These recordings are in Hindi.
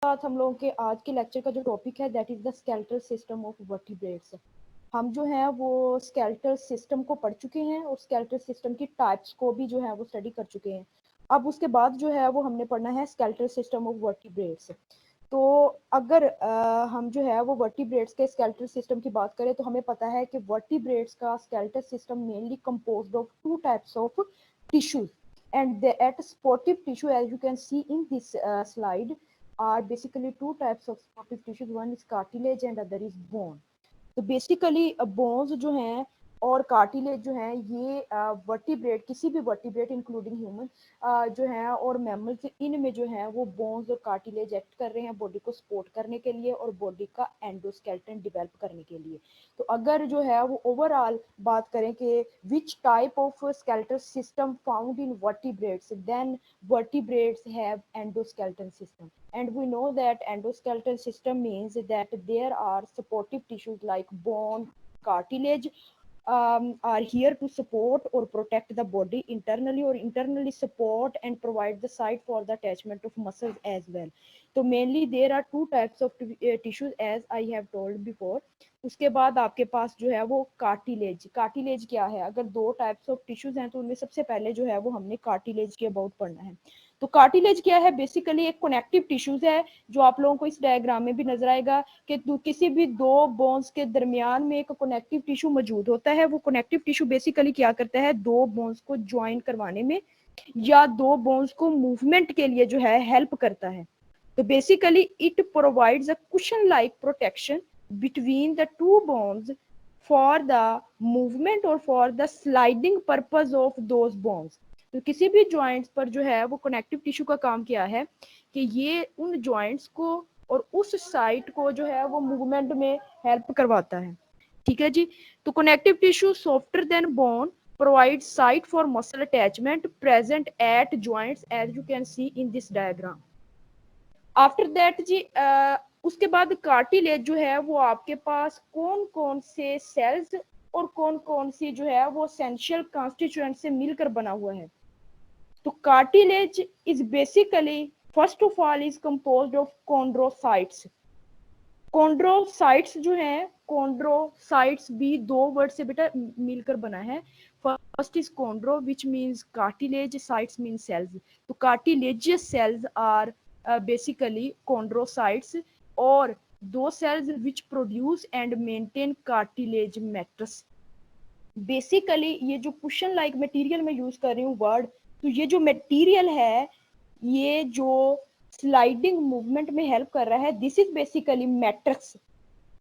साथ हम लोगों के आज के लेक्चर का जो टॉपिक है that is the skeletal system of vertebrates. हम जो है वो स्केलेटल सिस्टम को पढ़ चुके हैं और स्केलेटल सिस्टम की टाइप्स को भी जो है वो स्टडी कर चुके हैं। अब उसके बाद जो है वो हमने पढ़ना है स्केलेटल सिस्टम ऑफ वर्टिब्रेट्स। तो अगर हम जो है वो वर्टिब्रेट्स के स्केलेटल सिस्टम की बात करें तो हमें पता है कि वर्टिब्रेट्स का skeletal system mainly composed of two types of tissues and at supportive tissue, as you can see in this slide, are basically two types of supportive tissues. One is cartilage and other is bone. तो बेसिकली बोन्स जो हैं और कार्टिलेज जो हैं ये वर्टिब्रेट किसी भी वर्टिब्रेट इंक्लूडिंग ह्यूमन जो है और मैमल्स इनमें जो है वो बोन्स और कार्टिलेज एक्ट कर रहे हैं बॉडी को सपोर्ट करने के लिए और बॉडी का एंडोस्केलेटन डेवलप करने के लिए। तो अगर जो है वो ओवरऑल बात करें कि which type of skeletal system found in vertebrates, then vertebrates have endoskeleton system, and we know that endoskeleton system means that there are supportive tissues like bone, cartilage, are here to support or protect the body internally or internally support and provide the site for the attachment of muscles as well. So mainly there are two types of tissues as I have told before. उसके बाद आपके पास जो है वो कार्टिलेज। कार्टिलेज क्या है? अगर दो टाइप्स ऑफ टिश्यूज हैं तो उनमें सबसे पहले जो है वो हमने कार्टिलेज के अबाउट पढ़ना है। तो कार्टिलेज क्या है? बेसिकली एक कनेक्टिव टिश्यूज है जो आप लोगों को इस डायग्राम में भी नजर आएगा कि किसी भी दो बोन्स के दरमियान में एक कनेक्टिव टिश्यू मौजूद होता है। वो कनेक्टिव टिश्यू बेसिकली क्या करता है? दो बोन्स को ज्वाइन करवाने में या दो बोन्स को मूवमेंट के लिए जो है हेल्प करता है। तो basically it provides a cushion like protection between the two bones for the movement or for the sliding purpose of those bones। तो किसी भी जॉइंट्स पर जो है वो कनेक्टिव टिश्यू का काम क्या है कि ये उन जॉइंट्स को और उस साइट को जो है वो मूवमेंट में हेल्प करवाता है। ठीक है जी। तो connective tissue softer than bone provide site for muscle attachment present at joints as you can see in this diagram. After that जी उसके बाद कार्टिलेज जो है वो आपके पास कौन कौन से सेल्स और कौन कौन सी जो है वो एसेंशियल कॉन्स्टिट्यूएंट से मिलकर बना हुआ है। तो cartilage is basically first of all is composed of chondrocytes. Chondrocytes जो है, कॉन्ड्रोसाइट्स भी दो वर्ड से बेटा मिलकर बना है। First is chondro which means cartilage, cytes mean cells. तो cartilaginous cells are basically chondrocytes और दो cells which produce and maintain cartilage matrix. Basically ये जो कुशन लाइक मटेरियल में यूज कर रही हूँ वर्ड, तो ये जो मटेरियल है ये जो स्लाइडिंग मूवमेंट में हेल्प कर रहा है, this is basically matrix.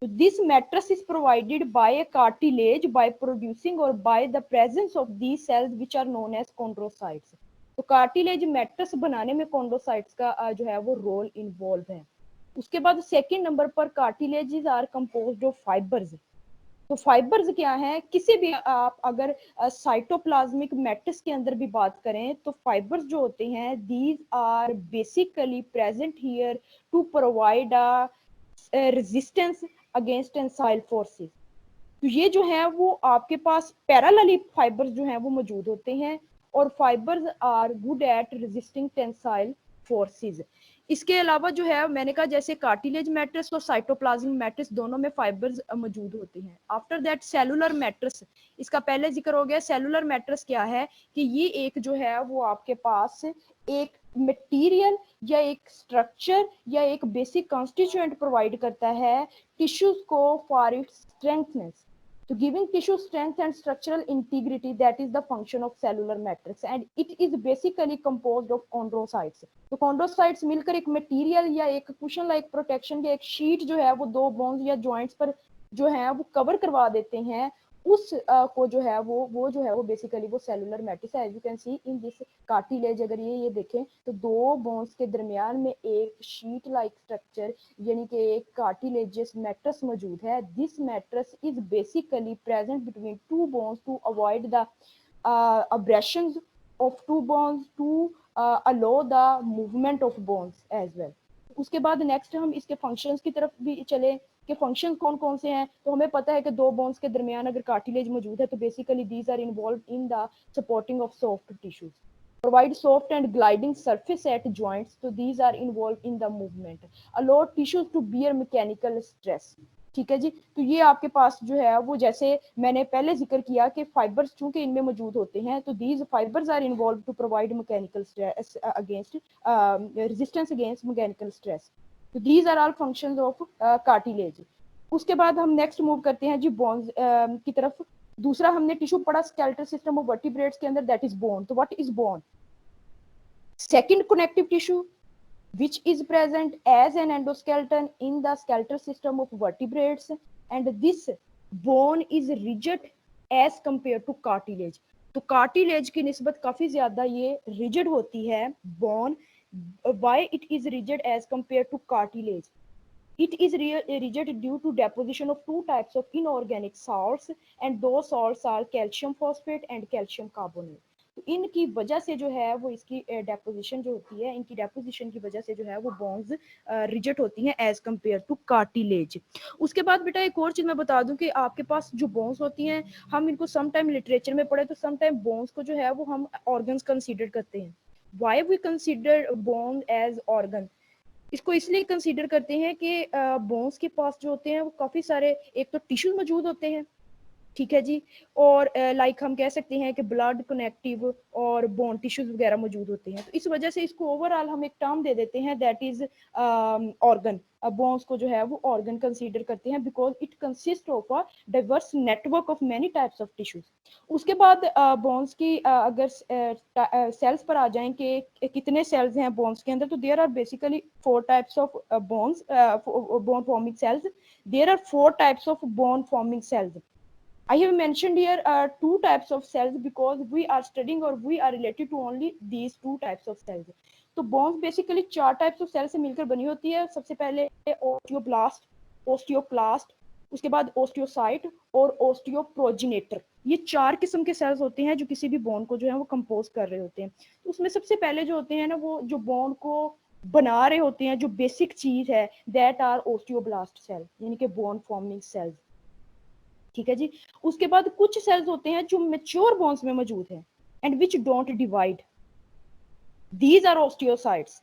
So this mattress is provided by a cartilage by producing or by the presence of these cells which are known as chondrocytes। तो कार्टिलेज मैट्रेस बनाने में कॉन्ड्रोसाइट्स का जो है वो रोल इन्वॉल्व है। उसके बाद सेकंड नंबर पर cartilages are composed of fibres. तो फाइबर्स क्या है? किसी भी आप अगर साइटोप्लाज्मिक मैट्रिक्स के अंदर भी बात करें तो फाइबर्स जो होते हैं these are basically present here to provide a resistance against tensile forces. तो ये जो है वो आपके पास पैरेलली फाइबर्स जो हैं वो मौजूद होते हैं और fibres are good at resisting tensile forces. इसके अलावा जो है मैंने कहा जैसे कार्टिलेज मैट्रिक्स और साइटोप्लाज्मिक मैट्रिक्स दोनों में फाइबर्स मौजूद होते हैं। आफ्टर दैट सेलुलर मैट्रिक्स, इसका पहले जिक्र हो गया। सेलुलर मैट्रिक्स क्या है कि ये एक जो है वो आपके पास एक मटेरियल या एक स्ट्रक्चर या एक बेसिक कॉन्स्टिट्यूएंट प्रोवाइड करता है टिश्यूज को फॉर इट्स स्ट्रेंथनेस। तो giving tissue strength and structural integrity, that is the function of cellular matrix and it is basically composed of chondrocytes। तो chondrocytes मिलकर एक मटेरियल या एक कुशन लाइक प्रोटेक्शन या एक शीट जो है वो दो बोन्स या जॉइंट्स पर जो है वो कवर करवा देते हैं। उस को जो है वो जो है वो बेसिकली वो सेलुलर मैट्रिक्स है। As you can see in this cartilage, अगर ये देखें तो दो बोन्स के दरमियान में एक शीट लाइक स्ट्रक्चर यानी कि एक कार्टिलेजियस मैट्रिक्स मौजूद है। This matrix is basically present between two bones to avoid the abrasions of two bones to allow the movement of bones as well। उसके बाद नेक्स्ट हम इसके फंक्शंस की तरफ भी चले कि फंक्शन कौन कौन से हैं। तो हमें पता है कि दो बोन्स के दरमियान अगर कार्टिलेज मौजूद है तो basically these are involve in the supporting of soft tissues. provide soft and gliding surface at joints, so these are involved in the movement, allow tissues to bear mechanical stress। ठीक है जी, तो ये आपके पास जो है वो जैसे मैंने पहले जिक्र किया कि फाइबर्स चूंकि इनमें मौजूद होते हैं, तो these fibers are involve to provide mechanical stress against resistance against mechanical stress, तो these are all functions of cartilage. उसके बाद हम नेक्स्ट मूव करते हैं जी बोन्स की तरफ। दूसरा हमने टिश्यू पढ़ा स्केलेटल सिस्टम ऑफ वर्टिब्रेट्स के अंदर, दैट इज बोन। तो what is bone? Second connective tissue which is present as an endoskeleton in the skeletal system of vertebrates, and this bone is rigid as compared to cartilage। तो कार्टिलेज की निस्बत काफी ज्यादा ये रिजिड होती है bone. why it is rigid as compared to cartilage? It is rigid due to deposition of two types of inorganic salts, and those salts are calcium phosphate and calcium carbonate। तो इनकी वजह से जो है वो इसकी डेपोजिशन जो होती है, इनकी डेपोजिशन की वजह से जो है वो बोन्स रिजिड होती हैं एज कंपेयर टू कार्टिलेज। उसके बाद बेटा एक और चीज मैं बता दूं कि आपके पास जो बोन्स होती हैं, हम इनको सम टाइम लिटरेचर में पढ़े तो सम टाइम बोन्स को जो है वो हम ऑर्गन्स कंसीडर करते हैं। Why we consider bone as organ? इसको इसलिए कंसीडर करते हैं कि बोन्स के पास जो होते हैं वो काफी सारे एक तो टिश्यूज मौजूद होते हैं, ठीक है जी, और लाइक हम कह सकते हैं कि ब्लड कनेक्टिव और बोन टिश्यूज वगैरह मौजूद होते हैं। तो इस वजह से इसको ओवरऑल हम एक टर्म दे देते हैं दैट इज ऑर्गन। बोन्स को जो है वो ऑर्गन कंसीडर करते हैं because it consist of a diverse network of many types of tissues. उसके बाद बोन्स की अगर सेल्स पर आ जाएं कि कितने सेल्स हैं बोन्स के अंदर, तो there are basically 4 types of bones bone forming cells. There are 4 types of bone forming cells. I have mentioned here 2 types of cells because we are studying or we are related to only these 2 types of cells। तो bones basically 4 types of cells से मिलकर बनी होती है। सबसे पहले ओस्टियोब्लास्ट, ओस्टियोक्लास्ट, उसके बाद ओस्टियोसाइट और ओस्टियोप्रोजेनेटर। ये 4 किस्म के सेल्स होते हैं जो किसी भी बोन को जो है वो कंपोज कर रहे होते हैं। तो उसमें सबसे पहले जो होते हैं ना, वो जो बोन को बना रहे होते हैं, जो बेसिक चीज है, दैट आर ओस्टियोब्लास्ट सेल, यानी कि बोन फॉर्मिंग सेल्स, ठीक है जी। उसके बाद कुछ सेल्स होते हैं जो मैच्योर बोन्स में मौजूद है and which don't divide, these are osteocytes.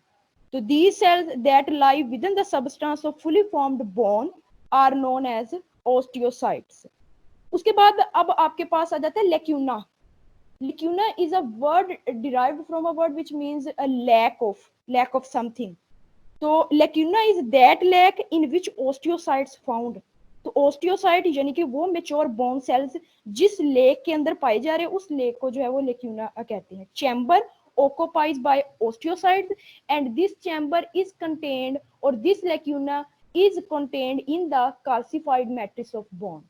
तो these cells that lie within the substance of fully formed bone are known as osteocytes. उसके बाद अब आपके पास आ जाता है lacuna. Lacuna is a word derived from a word which means a lack of something. तो lacuna is that lack in which osteocytes found. तो ओस्टियोसाइट यानी कि वो मेच्योर बोन सेल्स जिस लेक के अंदर पाए जा रहे हैं, उस लेक को जो है वो लेक्यूना कहते हैं। Chamber occupied by osteocytes and this chamber is contained or this lacuna is contained in the calcified matrix of bone।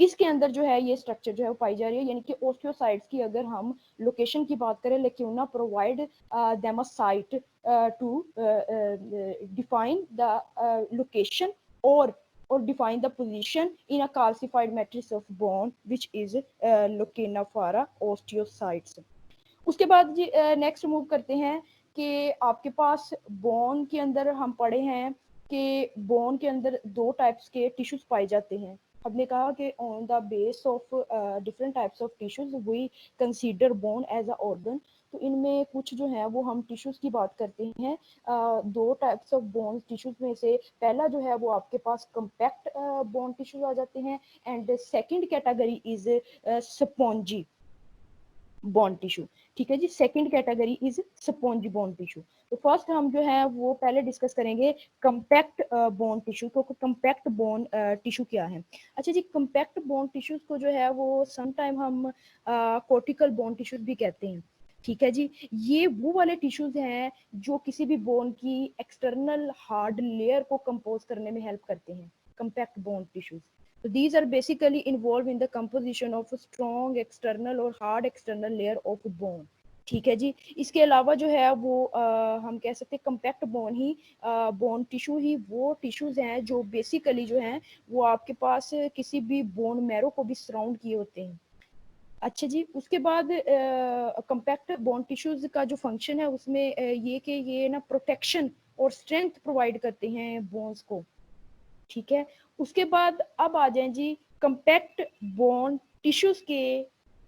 इसके अंदर जो है ये स्ट्रक्चर जो है वो पाई जा रही है, यानी कि ओस्टियोसाइट्स की अगर हम लोकेशन की बात करें, lacuna provide them a site to define the location or define the position in a calcified matrix of bone which is leuconophora osteocytes। उसके बाद जी नेक्स्ट मूव करते हैं कि आपके पास बोन के अंदर हम पढ़े हैं कि बोन के अंदर 2 टाइप्स के टिश्यूज पाए जाते हैं। हमने कहा कि on the base of different types of tissues we consider bone as a organ. तो इनमें कुछ जो है वो हम टिश्यूज की बात करते हैं। 2 टाइप्स ऑफ बोन टिश्यूज में से पहला जो है वो आपके पास कंपैक्ट बोन टिश्यूज आ जाते हैं and second category is spongy bone tissue, ठीक है जी। Second category is spongy bone tissue. तो फर्स्ट हम जो है वो पहले डिस्कस करेंगे कंपैक्ट बोन टिश्यू को। कंपैक्ट बोन टिश्यू क्या है? अच्छा जी, कंपैक्ट बोन टिश्यूज को जो है वो सम टाइम हम कोर्टिकल बोन टिश्यूज भी कहते हैं, ठीक है जी। ये वो वाले टिश्यूज हैं जो किसी भी बोन की एक्सटर्नल हार्ड लेयर को कंपोज करने में हेल्प करते हैं, compact bone tissues. So these are basically involved in the composition of a strong external or hard external layer of bone, ठीक है जी। इसके अलावा जो है वो हम कह सकते हैं कंपैक्ट बोन ही बोन टिश्यू ही वो टिश्यूज हैं जो बेसिकली जो हैं वो आपके पास किसी भी बोन मैरो को भी सराउंड किए होते हैं। अच्छा जी, उसके बाद कंपैक्ट बोन टिश्यूज का जो फंक्शन है उसमें ये कि ये ना प्रोटेक्शन और स्ट्रेंथ प्रोवाइड करते हैं बोन्स को, ठीक है। उसके बाद अब आ जाएं जी कंपैक्ट बोन टिश्यूज के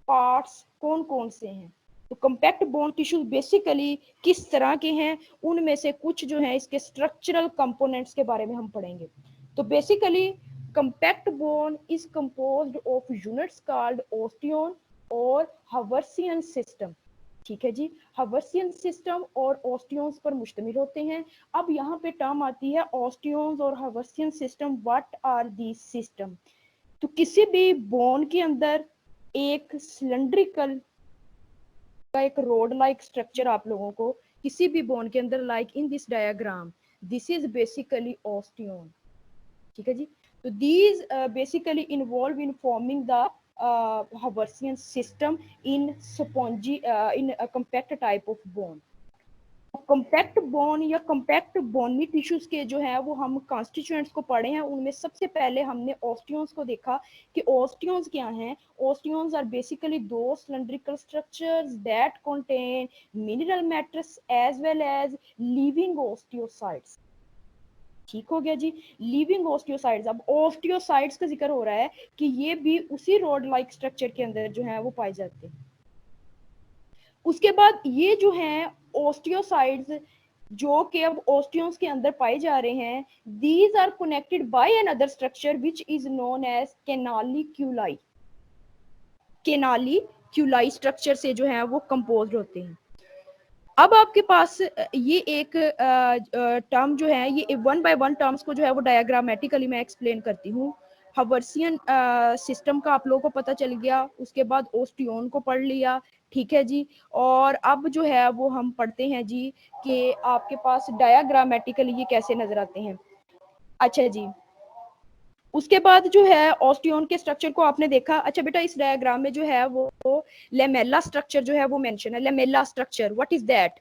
पार्ट्स कौन कौन से हैं। तो कॉम्पैक्ट बोन टिश्यूज बेसिकली किस तरह के हैं, उनमें से कुछ जो है इसके स्ट्रक्चरल कंपोनेंट्स के बारे में हम पढ़ेंगे। तो basically compact bone is composed of units called osteon और हवर्सियन सिस्टम। ठीक है जी, हवर्सियन सिस्टम और ऑस्टियोन्स पर मुश्तमिल होते हैं। अब यहाँ पे टर्म आती है ऑस्टियोन्स और Haversian system, what are these system. तो किसी भी बोन के अंदर एक सिलेंड्रिकल का एक रोड लाइक स्ट्रक्चर आप लोगों को किसी भी बोन के अंदर like in this diagram, this is basically osteon. ठीक है जी, तो these basically involve in forming the Haversian system in spongy in compact type of bone. Compact bone या कॉम्पैक्ट बोनी टिश्यूज के जो है वो हम कॉन्स्टिट्यूएंट्स को पढ़े हैं, उनमें सबसे पहले हमने ऑस्टियोन्स को देखा कि ऑस्टियोन्स क्या हैं। ऑस्टियोन्स आर बेसिकली दो cylindrical structures that contain mineral matrix as well as living osteocytes. ठीक हो गया जी, लिविंग ऑस्टियोसाइट्स। अब ऑस्टियोसाइट्स का जिक्र हो रहा है कि ये भी उसी रोड लाइक स्ट्रक्चर के अंदर जो है वो पाए जाते हैं। उसके बाद ये जो है ऑस्टियोसाइट्स जो कि अब ऑस्टियोन्स के अंदर पाए जा रहे हैं, these are connected by another structure which is known as canaliculi. Canaliculi structure से जो है वो कंपोज्ड होते हैं। अब आपके पास ये एक टर्म जो है, ये वन बाय वन टर्म्स को जो है वो डायग्रामेटिकली मैं एक्सप्लेन करती हूँ। हवर्सियन सिस्टम का आप लोगों को पता चल गया, उसके बाद ओस्टियोन को पढ़ लिया। ठीक है जी, और अब जो है वो हम पढ़ते हैं जी कि आपके पास डायग्रामेटिकली ये कैसे नजर आते हैं। अच्छा जी, उसके बाद जो है ऑस्टियोन के स्ट्रक्चर को आपने देखा। अच्छा बेटा, इस डायग्राम में जो है वो लेमेला स्ट्रक्चर जो है वो मेंशन है। Lamella structure, what is that?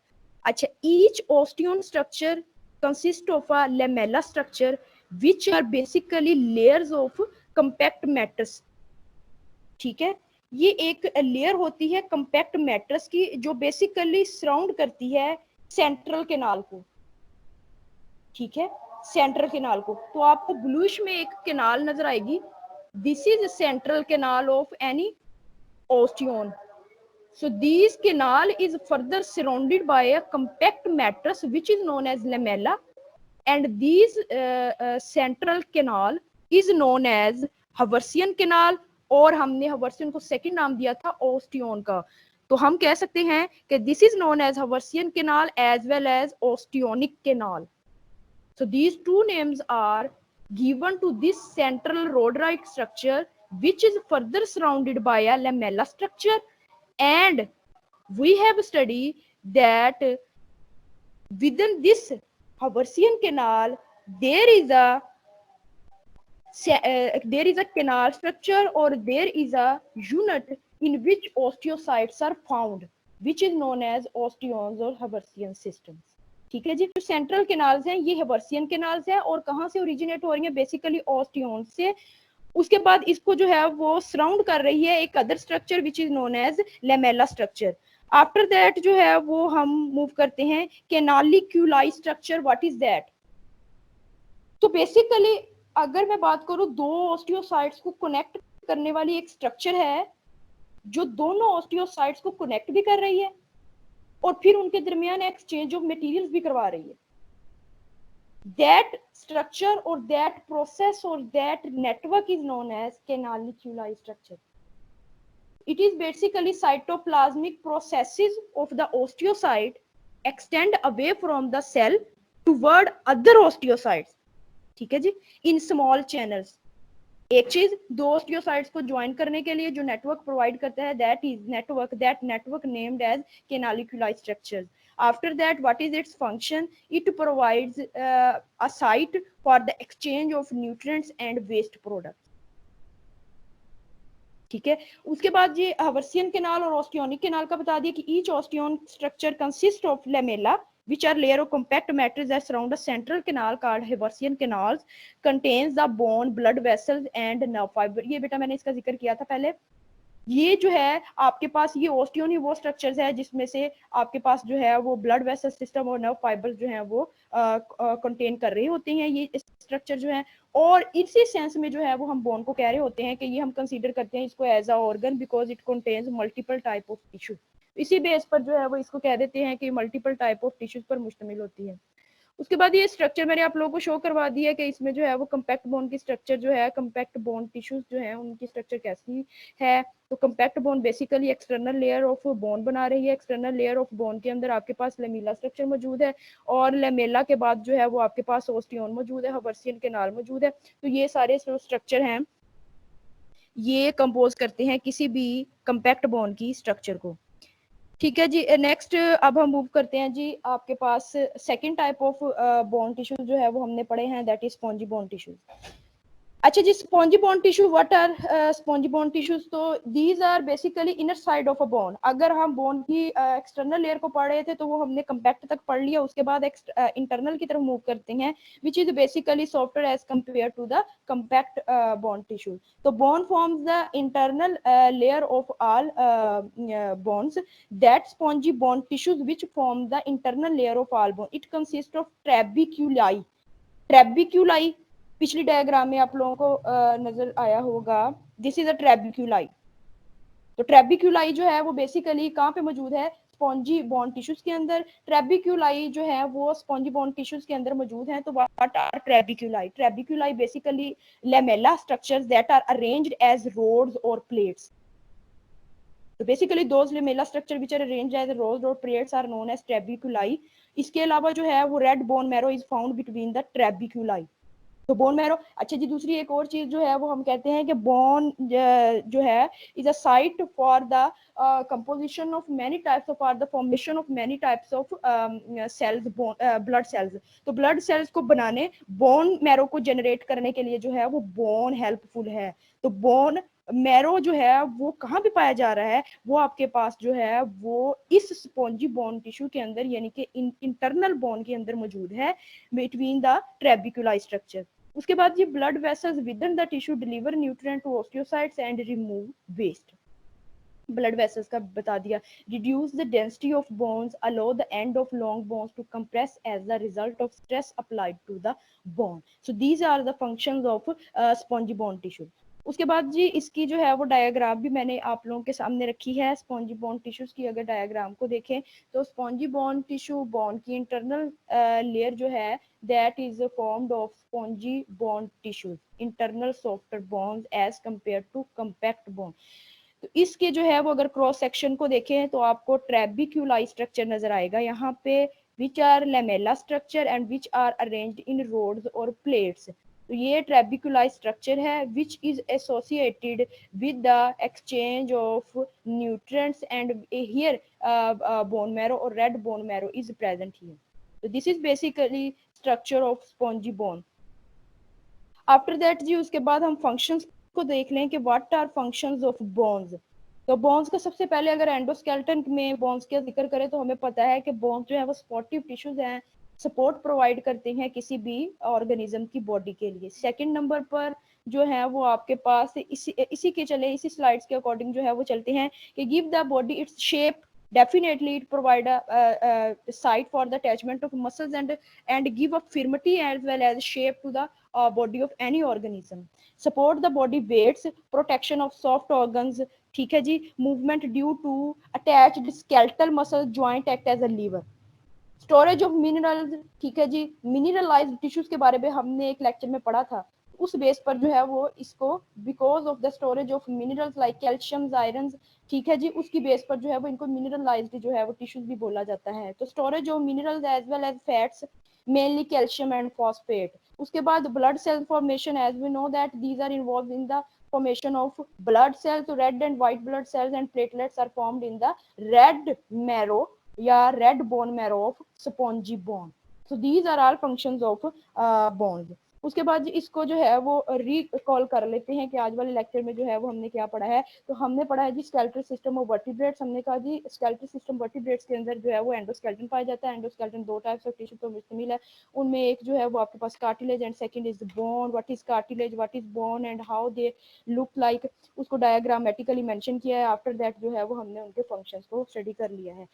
अच्छा, each osteon structure consist of a lamella structure which are basically layers of compact matters. ठीक है, ये एक लेयर होती है कंपैक्ट मैटर्स की जो बेसिकली सराउंड करती है सेंट्रल केनाल को। ठीक है, सेंट्रल केनाल को। तो आपको ब्लूइश में एक केनाल नजर आएगी, this is central canal of any osteon. So this canal is further surrounded by a compact mattress which is known as lamella, and this central canal is known as हवर्सियन canal, और हमने हवर्सियन को सेकंड नाम दिया था ओस्टियोन का। तो हम कह सकते हैं कि this is known as Haversian canal as well as osteonic canal. So these two names are given to this central rod-like structure which is further surrounded by a lamella structure, and we have studied that within this Hawversian canal there is a canal structure, or there is a unit in which osteocytes are found which is known as osteons or Hawversian systems. ठीक है जी, जो सेंट्रल केनाल्स हैं ये हवर्सियन केनाल्स हैं, और कहाँ से ओरिजिनेट हो रही हैं? बेसिकली ऑस्टियोन से। उसके बाद इसको जो है वो सराउंड कर रही है एक other structure which is known as lamella structure. After that जो है वो हम मूव करते हैं canaliculi structure, what is that? तो बेसिकली अगर मैं बात करूं, दो ऑस्टियोसाइट्स को कनेक्ट करने वाली एक स्ट्रक्चर है जो दोनों ऑस्टियोसाइट्स को कनेक्ट भी कर रही है और फिर उनके दरमियान एक्सचेंज ऑफ मटेरियल्स भी करवा रही है। That structure or that process or that network is known as canaliculai structure. It is basically cytoplasmic processes of the osteocyte extend away from the cell toward other osteocytes. ठीक है जी, in small channels. एक चीज, दो ऑस्टियोसाइट्स को ज्वाइन करने के लिए जो नेटवर्क प्रोवाइड करता है, that network named as canaliculai structures. After that, what is its function? It provides a site for the exchange of nutrients and waste products. ठीक है, उसके बाद ये हवर्सियन केनाल और ऑस्टियोनिक केनाल का बता दिया कि each osteon structure consist of lamella which are layer of compact matters that surround a central canal called Hawversian canals, contains the bone, blood vessels and nerve fiber. ये बेटा मैंने इसका जिक्र किया था पहले। ये जो है आपके पास ये ऑस्टियोन ही वो स्ट्रक्चर्स है जिसमें से आपके पास जो है वो ब्लड वेसल सिस्टम और नर्व फाइबर्स जो है वो कंटेन कर रहे होते हैं ये स्ट्रक्चर जो है। और इसी सेंस में जो है वो हम बोन को कह रहे होते हैं कि ये हम कंसीडर करते हैं इसको as a organ because it contains multiple type of tissue. इसी बेस पर जो है वो इसको कह देते हैं कि मल्टीपल टाइप ऑफ टिश्यूज पर मुश्तमिल होती है। उसके बाद ये स्ट्रक्चर मैंने आप लोगों को शो करवा दिया कि इसमें जो है वो कम्पैक्ट बोन की स्ट्रक्चर जो है, कम्पैक्ट बोन टिश्यूज जो है उनकी स्ट्रक्चर कैसी है। तो compact bone basically external layer of bone बना रही है। एक्सटर्नल लेयर ऑफ बोन के अंदर आपके पास लेमेला स्ट्रक्चर मौजूद है और लेमेला के बाद जो है वो आपके पास ओस्टियोन मौजूद है, हवर्सियन केनाल मौजूद है। तो ये सारे स्ट्रक्चर हैं, ये कंपोज करते हैं किसी भी कम्पैक्ट बोन की स्ट्रक्चर को। ठीक है जी, नेक्स्ट अब हम मूव करते हैं जी, आपके पास second type of bone tissues जो है वो हमने पढ़े हैं, that is spongy bone tissues. अच्छा जी, spongy bone tissue, what are spongy bone tissues? तो these are basically inner side of a bone. अगर हम बोन की एक्सटर्नल लेयर को पढ़ रहे थे तो वो हमने कम्पैक्ट तक पढ़ लिया, उसके बाद इंटरनल की तरफ मूव करते हैं, which is basically softer as compare to the compact bone tissue. तो bone forms the internal layer of all bones. That spongy bone tissues which form the internal layer of all bone. It consists of trabeculi. Trabeculi पिछली डायग्राम में आप लोगों को नजर आया होगा, दिस इज अ ट्रेबिक्यूलाई। तो ट्रेबिक्यूलाई जो है वो बेसिकली कहाँ पे मौजूद है? स्पॉन्जी बोन टिश्यूज के अंदर। ट्रेबिक्यूलाई जो है वो स्पॉन्जी बोन टिश्यूज के अंदर मौजूद हैं। तो what are trabeculae? Trabeculae basically lamella structures that are arranged as rods और प्लेट्स। तो basically those lamella structure which are arranged as rods और plates are known as trabeculae. इसके अलावा जो है वो red bone marrow is found between the trabeculae. तो बोन मैरो। अच्छा जी, दूसरी एक और चीज जो है वो हम कहते हैं कि बोन जो है is a site for the composition of many types of, are the formation of many types of cells, blood cells. तो ब्लड सेल्स को बनाने, बोन मैरो को जनरेट करने के लिए जो है वो बोन हेल्पफुल है। तो बोन मैरो जो है वो कहाँ पे पाया जा रहा है? वो आपके पास जो है वो इस स्पॉन्जी बोन टिश्यू के अंदर, यानी कि इंटरनल बोन के अंदर मौजूद है, बिटवीन द ट्रेबिक्यूलाई स्ट्रक्चर। उसके बाद ये blood vessels within the tissue deliver nutrient to osteocytes and remove waste. Blood vessels का बता दिया। Reduce the density of bones, allow the end of long bones to compress as the result of stress applied to the bone. So these are the functions of spongy bone tissue. उसके बाद जी इसकी जो है वो डायग्राम भी मैंने आप लोगों के सामने रखी है। स्पॉन्जी बोन टिश्यूज की अगर डायग्राम को देखें तो स्पॉन्जी बोन टिश्यू, बोन की इंटरनल लेयर जो है that is formed of spongy bone tissues, internal softer bones as compared to compact bone. तो इसके जो है वो अगर क्रॉस सेक्शन को देखें तो आपको ट्रेबिक्यूलाई स्ट्रक्चर नजर आएगा यहाँ पे, which are lamella structure and which are arranged in rods और प्लेट्स। तो ये ट्रेबिक्यूलाई स्ट्रक्चर है which is associated with the exchange of nutrients and here bone marrow और red bone marrow is present here. तो this is basically structure of spongy bone. After that जी उसके बाद हम फंक्शंस को देख लें कि what are functions of bones. तो बोन्स का सबसे पहले अगर एंडोस्केलेटन में बोन्स का जिक्र करें तो हमें पता है कि बोन्स जो है वो सपोर्टिव टिश्यूज हैं, सपोर्ट प्रोवाइड करते हैं किसी भी ऑर्गेनिज्म की बॉडी के लिए। सेकंड नंबर पर जो है वो आपके पास इसी स्लाइड्स के अकॉर्डिंग जो है वो चलते हैं कि give the body its shape, definitely it provide a site for the attachment of muscles and give a firmity as well as shape to the body of any organism, support the body weights, protection of soft organs। ठीक है जी, movement due to attached skeletal muscle joint act as a lever, storage of minerals. ठीक है जी, मिनरलाइज्ड टिश्यूज के बारे में हमने एक लेक्चर में पढ़ा था। उस बेस पर जो है वो इसको because of the storage of minerals like calcium, iron, ठीक है जी, उसकी बेस पर जो है वो इनको मिनरलाइज्ड जो है वो टिश्यूज भी बोला जाता है। तो storage of minerals as well as fats, mainly calcium and phosphate. उसके बाद blood cell formation, as we know that these are involve in the formation of blood cells, so red and white blood cells and platelets are formed in the red marrow या red bone marrow of spongy bone. So these are all functions of bones. उसके बाद इसको जो है वो रिकॉल कर लेते हैं कि आज वाले लेक्चर में जो है वो हमने क्या पढ़ा है। तो हमने पढ़ा है जी स्केलेटल सिस्टम ऑफ वर्टिब्रेट्स। हमने कहा जी स्केलेटल सिस्टम वर्टिब्रेट्स के अंदर जो है वो एंडोस्केलेटन पाया जाता है। एंडोस्केलेटन दो टाइप्स ऑफ टिश्यू पर मुश्तमिल है, उनमें एक जो है वो आपके पास cartilage and second is bone. What is cartilage, what is bone and how they look like, उसको डायग्रामेटिकली मेंशन किया है। आफ्टर दैट जो है वो हमने उनके फंक्शंस को स्टडी कर लिया है।